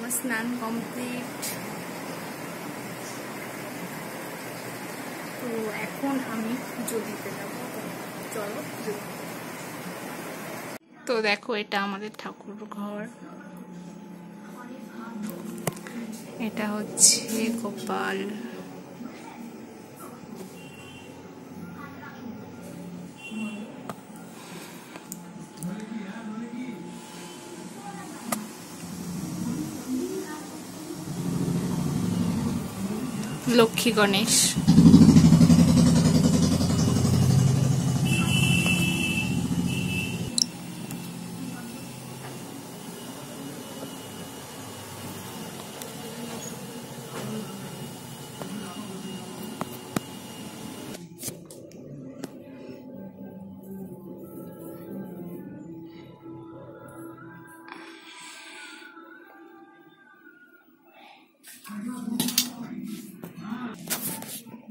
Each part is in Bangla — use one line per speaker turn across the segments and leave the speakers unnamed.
আমার স্নান কমপ্লিট। তো এখন আমি পুজো দিতে যাবো, চলো পুজো। তো দেখো এটা আমাদের ঠাকুর ঘর, এটা হচ্ছে গোপাল। লক্ষ্মী গণেশ।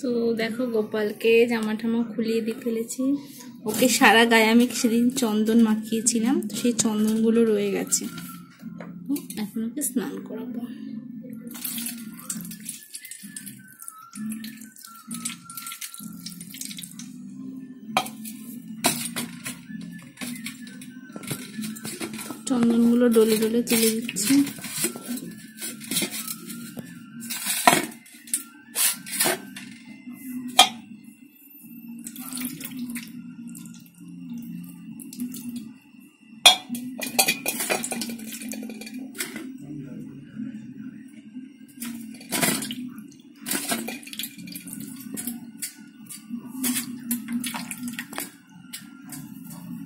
তো দেখো গোপালকে জামা ঠামা খুলিয়ে দিয়ে ফেলেছি। ওকে সারা গায়ে আমি সেদিন চন্দন মাখিয়েছিলাম, তো সেই চন্দনগুলো রয়ে গেছে। এখন ওকে স্নান করাবো। চন্দনগুলো ডলে ডলে তুলে দিচ্ছি।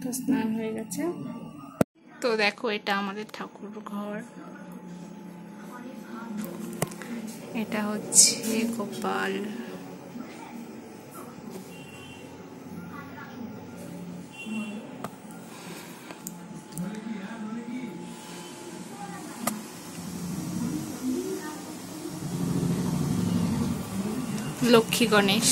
তো স্নান হয়ে গেছে। তো দেখো এটা আমাদের ঠাকুর ঘর, এটা হচ্ছে গোপাল। লক্ষ্মী গণেশ।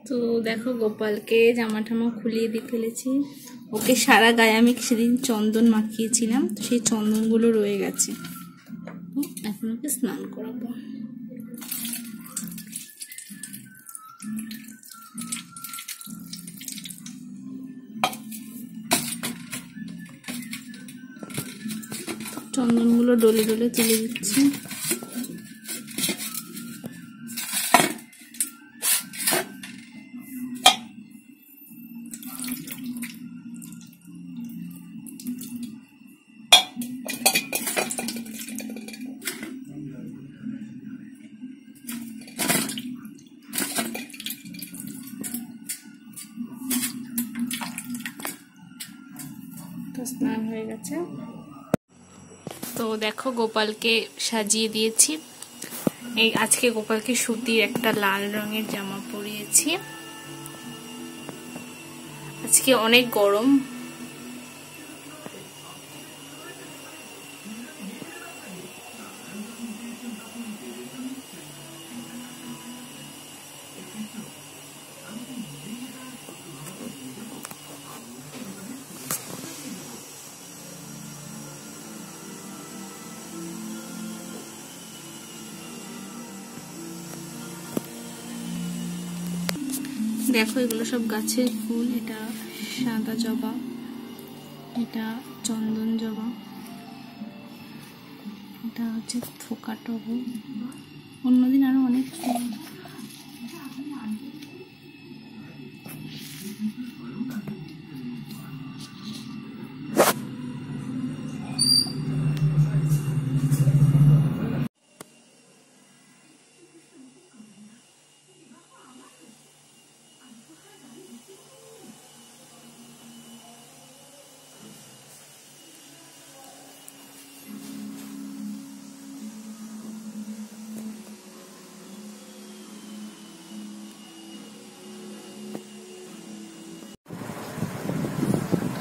তো দেখো গোপালকে জামা ঠামা খুলিয়ে দিয়ে ফেলেছি। ওকে সারা গায়ে আমি সেদিন চন্দন মাখিয়েছিলাম, তো সেই চন্দনগুলো রয়ে গেছে। এখন ওকে স্নান করাবো। চন্দনগুলো ডলে ডলে তুলে দিচ্ছি। তো স্নান হয়ে গেছে। তো দেখো গোপালকে সাজিয়ে দিয়েছি। এই আজকে গোপালকে সুতির একটা লাল রঙের জামা পরিয়েছি। আজকে অনেক গরম। দেখো এগুলো সব গাছের ফুল। এটা সাদা জবা, এটা চন্দন জবা, এটা হচ্ছে থোকা টগর। অন্যদিন আরো অনেক ফুল।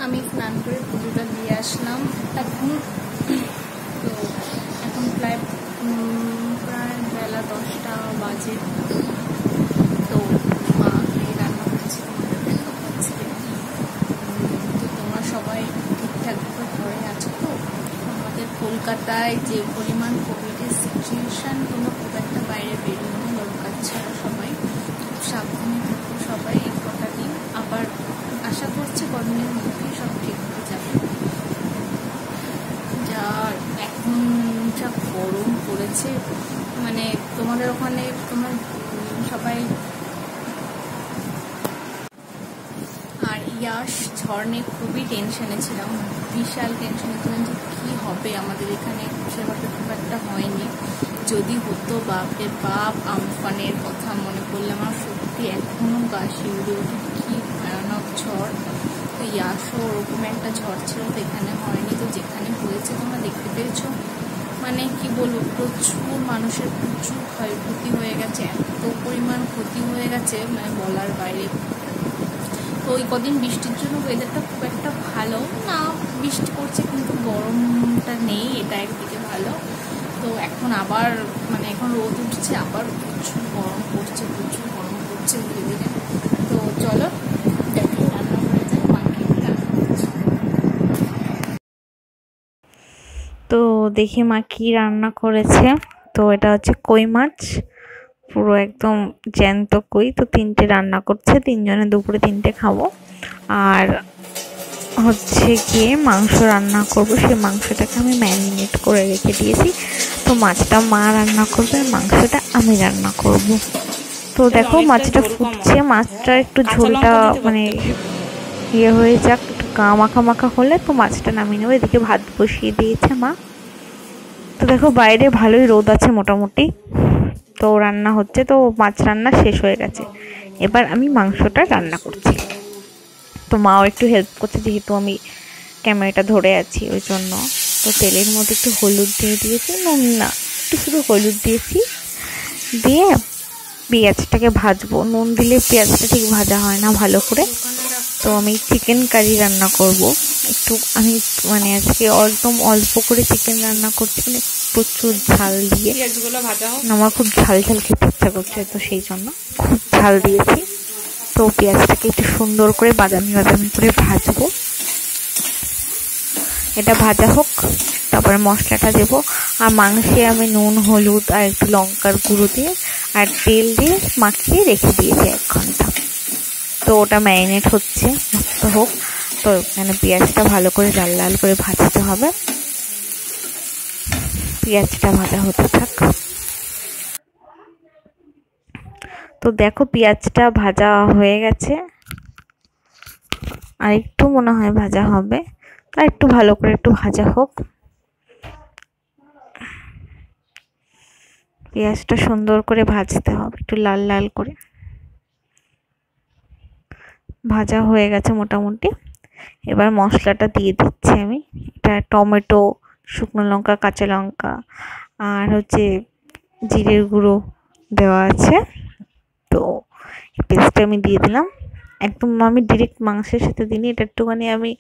আমি স্নান করে পুজোটা দিয়ে আসলাম এখন। তো এখন প্রায় বেলা 10টা বাজে। তো মা রান্না করছে, তোমাদের দেখা পাচ্ছে। তো তোমরা সবাই ঠিকঠাকভাবে ঘরে আছো তো? আমাদের কলকাতায় যে পরিমাণ কোভিডের সিচুয়েশান, তোমরা খুব একটা বাইরে বেরিয়ে না, দরকার ছাড়া সবাই সাবধানে থাকো সবাই এই কটা দিন। আবার আশা করছি কদিনের মধ্যেই সব ঠিক হয়ে যাবে। যা এখন যা গরম পড়েছে, মানে তোমাদের ওখানে তোমার সবাই আর ইয়াশ ঝড় নিয়ে খুবই টেনশনে ছিলাম, বিশাল টেনশনে ছিলাম যে কী হবে। আমাদের এখানে সেভাবে খুব একটা হয়নি, যদি হতো বাপরে বাপ আমফানের কথা মনে করলে আমার সত্যি এখনও গা শিউরে ওঠে। কী ভয়ানক ঝড়। তো ইয়াশও ওরকম একটা ঝড় ছিল, তো এখানে হয়নি। তো যেখানে হয়েছে তোমরা দেখতে পেয়েছো, মানে কি বলবো, প্রচুর মানুষের প্রচুর ক্ষয়ক্ষতি হয়ে গেছে, এত পরিমাণ ক্ষতি হয়ে গেছে মানে বলার বাইরে। তো ওই কদিন বৃষ্টির জন্য ওয়েদারটা খুব একটা ভালো না, বৃষ্টি করছে কিন্তু গরমটা নেই, এটা একদিকে ভালো। তো এখন আবার মানে এখন রোদ উঠছে, আবার প্রচুর গরম পড়ছে, প্রচুর গরম পড়ছে ধীরে ধীরে। তো চলো দেখো রান্না করে যাই, মাকে রান্না করছি। তো দেখি মা কি রান্না করেছে। তো এটা হচ্ছে কই মাছ, পুরো একদম জ্যান্ত কই। তো 3টে রান্না করছে, 3জনে দুপুরে 3টে খাবো। আর হচ্ছে গিয়ে মাংস রান্না করব, সেই মাংসটাকে আমি ম্যারিনেট করে রেখে দিয়েছি। তো মাছটা মা রান্না করবে, মাংসটা আমি রান্না করব। তো দেখো মাছটা ফুটছে, মাছটা একটু ঝোলটা মানে ইয়ে হয়ে যাক, একটু মাখা মাখা হলে তো মাছটা নামিয়ে নেবো। এদিকে ভাত বসিয়ে দিয়েছে মা। তো দেখো বাইরে ভালোই রোদ আছে মোটামুটি, তো রান্না হচ্ছে। তো মাছ রান্না শেষ হয়ে গেছে, এবার আমি মাংসটা রান্না করছি। তো মাও একটু হেল্প করছে, যেহেতু আমি ক্যামেরাটা ধরে আছি ওই জন্য। তো তেলের মধ্যে একটু হলুদ দিয়ে দিয়েছি, নুন না, একটু শুধু হলুদ দিয়েছি, দিয়ে পেঁয়াজটাকে ভাজবো। নুন দিলে পেঁয়াজটা ঠিক ভাজা হয় না ভালো করে। তো আমি চিকেন কারি রান্না করব একটু। আমি মানে আজকে একদম অল্প করে চিকেন রান্না করছি, মানে প্রচুর ঝাল দিয়ে। আমার খুব ঝাল ঝাল খেতে ইচ্ছা করছে, তো সেই জন্য খুব ঝাল দিয়েছি। তো পেঁয়াজটাকে একটু সুন্দর করে বাদামি বাদামি করে ভাজবো। এটা ভাজা হোক, তারপরে মশলাটা দেবো। আর মাংসে আমি নুন হলুদ আর একটু লঙ্কার গুঁড়ো দিয়ে আর তেল দিয়ে মাখিয়ে রেখে দিয়েছি 1 ঘন্টা। তো ওটা ম্যারিনেট হচ্ছে, মস্ত হোক। তো এখানে পেঁয়াজটা ভালো করে লাল লাল করে ভাজতে হবে, পেঁয়াজটা ভাজা হতে থাক। তো দেখো পেঁয়াজটা ভাজা হয়ে গেছে, আর একটু মনে হয় ভাজা হবে, আর একটু ভালো করে একটু ভাজা হোক। পেঁয়াজটা সুন্দর করে ভাজতে হবে, একটু লাল লাল করে। ভাজা হয়ে গেছে মোটামুটি, এবার মশলাটা দিয়ে দিচ্ছি আমি। এটা টমেটো, শুকনো লঙ্কা, কাঁচা লঙ্কা আর হচ্ছে জিরের গুঁড়ো দেওয়া আছে। তো পেস্টটা আমি দিয়ে দিলাম, একদম আমি ডিরেক্ট মাংসের সাথে দিইনি, এটা একটুখানি আমি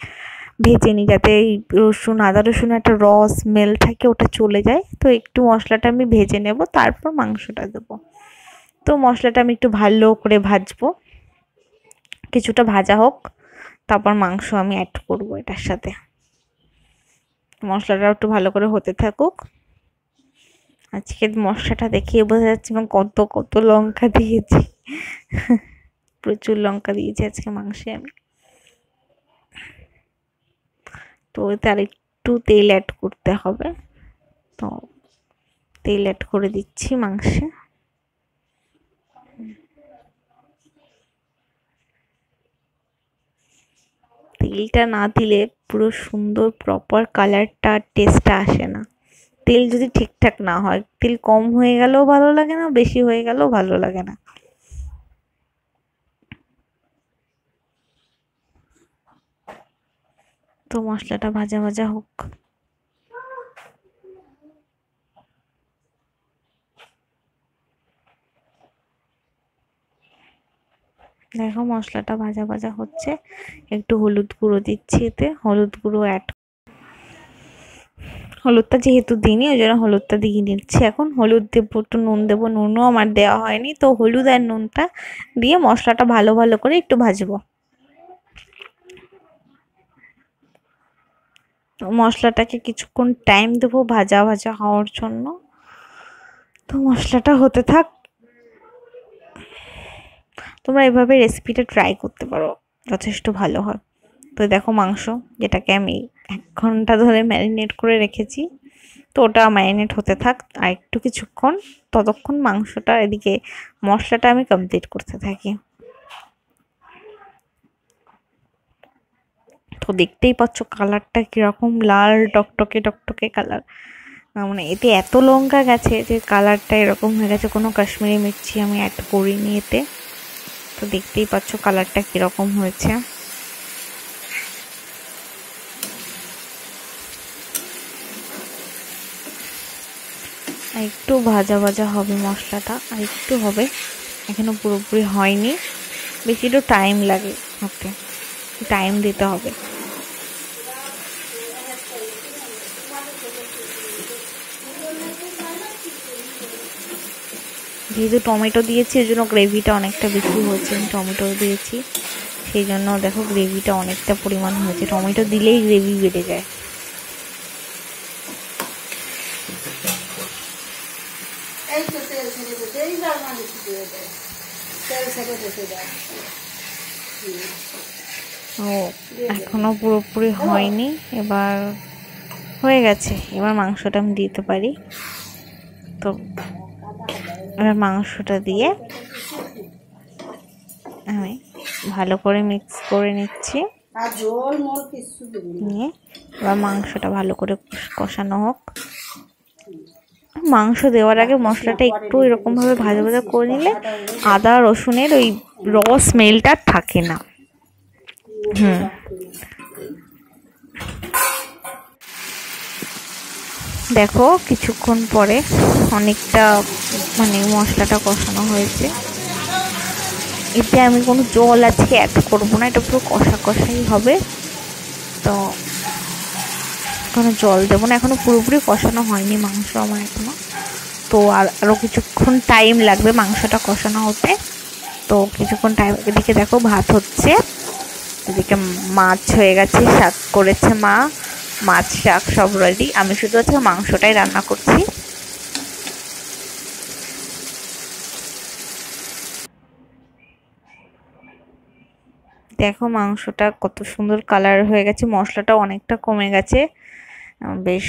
ভেজে নিই, যাতে এই রসুন আদা রসুন একটা র স্মেল থাকে ওটা চলে যায়। তো একটু মশলাটা আমি ভেজে নেব, তারপর মাংসটা দেবো। তো মশলাটা আমি একটু ভালো করে ভাজবো, কিছুটা ভাজা হোক, তারপর মাংস আমি অ্যাড করবো এটার সাথে। মশলাটা একটু ভালো করে হতে থাকুক। আজকে মশলাটা দেখিয়ে বোঝা যাচ্ছে এবং কত কত লঙ্কা দিয়েছি, প্রচুর লঙ্কা দিয়েছি আজকে মাংসে আমি। তো এতে আর একটু তেল অ্যাড করতে হবে, তো তেল অ্যাড করে দিচ্ছি মাংসে। তেলটা না দিলে পুরো সুন্দর প্রপার কালারটা টেস্টটা আসে না। তেল যদি ঠিকঠাক না হয়, তেল কম হয়ে গেলেও ভালো লাগে না, বেশি হয়ে গেলেও ভালো লাগে না। তো মশলাটা ভাজা ভাজা হোক। দেখো মশলাটা ভাজা ভাজা হচ্ছে, একটু হলুদ গুঁড়ো দিচ্ছি, এতে হলুদ গুঁড়ো হলুদটা যেহেতু দিইনি ওই জন্য হলুদটা দিয়ে নিচ্ছি। এখন হলুদ দেবো, একটু নুন দেবো, নুনও আমার দেওয়া হয়নি, তো হলুদ আর নুনটা দিয়ে মশলাটা ভালো ভালো করে একটু ভাজবো। মশলাটাকে কিছুক্ষণ টাইম দেবো ভাজা ভাজা হওয়ার জন্য। তো মশলাটা হতে থাক, তোমরা এভাবে রেসিপিটা ট্রাই করতে পারো, যথেষ্ট ভালো হয়। তো দেখো মাংস, যেটাকে আমি 1 ঘন্টা ধরে ম্যারিনেট করে রেখেছি, তো ওটা ম্যারিনেট হতে থাক আর একটু কিছুক্ষণ, ততক্ষণ মাংসটা এদিকে মশলাটা আমি কমপ্লিট করতে থাকি। তো দেখতেই পাচ্ছ কালারটা কিরকম লাল টকটকে টকটকে কালার, মানে এতে এত লঙ্কা গেছে যে কালারটা এরকম হয়ে গেছে। কোনো কাশ্মীরি মির্চি আমি অ্যাড করিনি এতে, তো দেখতেই পাচ্ছ কালারটা কিরকম হয়েছে। আর একটু ভাজা ভাজা হবে মশলাটা, আর একটু হবে, এখনো পুরোপুরি হয়নি, বেশি একটু টাইম লাগে হতে, টাইম দিতে হবে। যেহেতু টমেটো দিয়েছি ওই জন্য গ্রেভিটা অনেকটা বেশি হয়েছে, আমি টমেটো দিয়েছি সেই জন্য দেখো গ্রেভিটা অনেকটা পরিমাণ হয়েছে, টমেটো দিলেই গ্রেভি বেড়ে যায়। ও এখনো পুরোপুরি হয়নি, এবার হয়ে গেছে, এবার মাংসটা আমি দিতে পারি। তো এবার মাংসটা দিয়ে আমি ভালো করে মিক্স করে নিচ্ছি, নিয়ে এবার মাংসটা ভালো করে কষানো হোক। মাংস দেওয়ার আগে মশলাটা একটু এরকম ভাবে ভাজা ভাজা করে নিলে আদা রসুনের ওই র স্মেলটা থাকে না। দেখো কিছুক্ষণ পরে অনেকটা মানে মশলাটা কষানো হয়েছে, এতে আমি কোনো জল আজকে অ্যাড করবো না, এটা পুরো কষা কষাই হবে, তো কোনো জল দেবো না। এখনো পুরোপুরি কষানো হয়নি মাংস আমার এখনো, তো আরও কিছুক্ষণ টাইম লাগবে মাংসটা কষানো হতে। তো কিছুক্ষণ টাইম, এদিকে দেখো ভাত হচ্ছে, এদিকে মাছ হয়ে গেছে, শাক করেছে মা, মাছ শাক সব রেডি, আমি শুধু হচ্ছে মাংসটাই রান্না করছি। দেখো মাংসটা কত সুন্দর কালার হয়ে গেছে, মশলাটা অনেকটা কমে গেছে, বেশ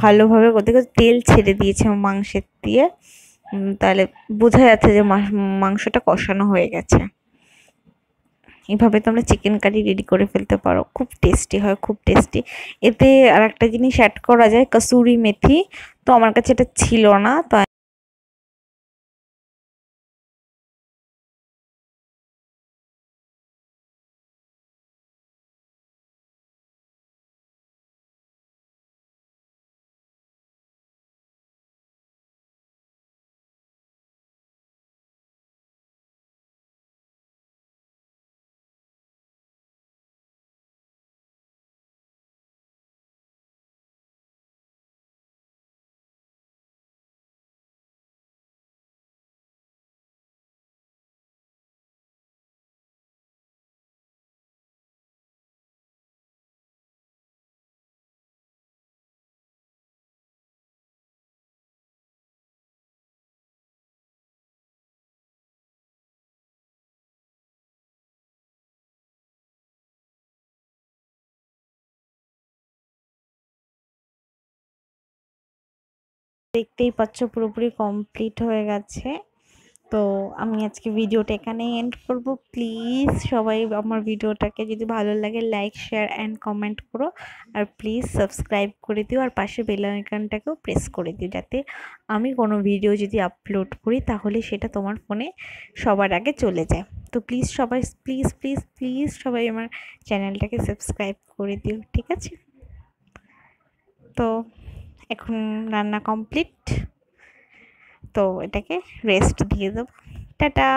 ভালোভাবে ওদিকে তেল ছেড়ে দিয়েছে মাংসের দিয়ে, তাহলে বোঝা যাচ্ছে যে মাংসটা কষানো হয়ে গেছে। এইভাবে তোমরা চিকেন কারি রেডি করে ফেলতে পারো, খুব টেস্টি হয়, খুব টেস্টি। এতে আর একটা জিনিস অ্যাড করা যায়, কসুরি মেথি, তো আমার কাছে এটা ছিল না, তো দেখতেই পাচ্ছ পুরোপুরি কমপ্লিট হয়ে গেছে। তো আমি আজকে ভিডিওটা এখানেই এন্ড করব। প্লিজ সবাই আমার ভিডিওটাকে যদি ভালো লাগে লাইক শেয়ার অ্যান্ড কমেন্ট করো, আর প্লিজ সাবস্ক্রাইব করে দিও, আর পাশে বেল আইকনটাকেও প্রেস করে দিও, যাতে আমি কোনো ভিডিও যদি আপলোড করি তাহলে সেটা তোমার ফোনে সবার আগে চলে যায়। তো প্লিজ সবাই, প্লিজ প্লিজ প্লিজ সবাই আমার চ্যানেলটাকে সাবস্ক্রাইব করে দিও, ঠিক আছে? তো এখন রান্না কমপ্লিট, তো এটাকে রেস্ট দিয়ে দেবো। টাটা।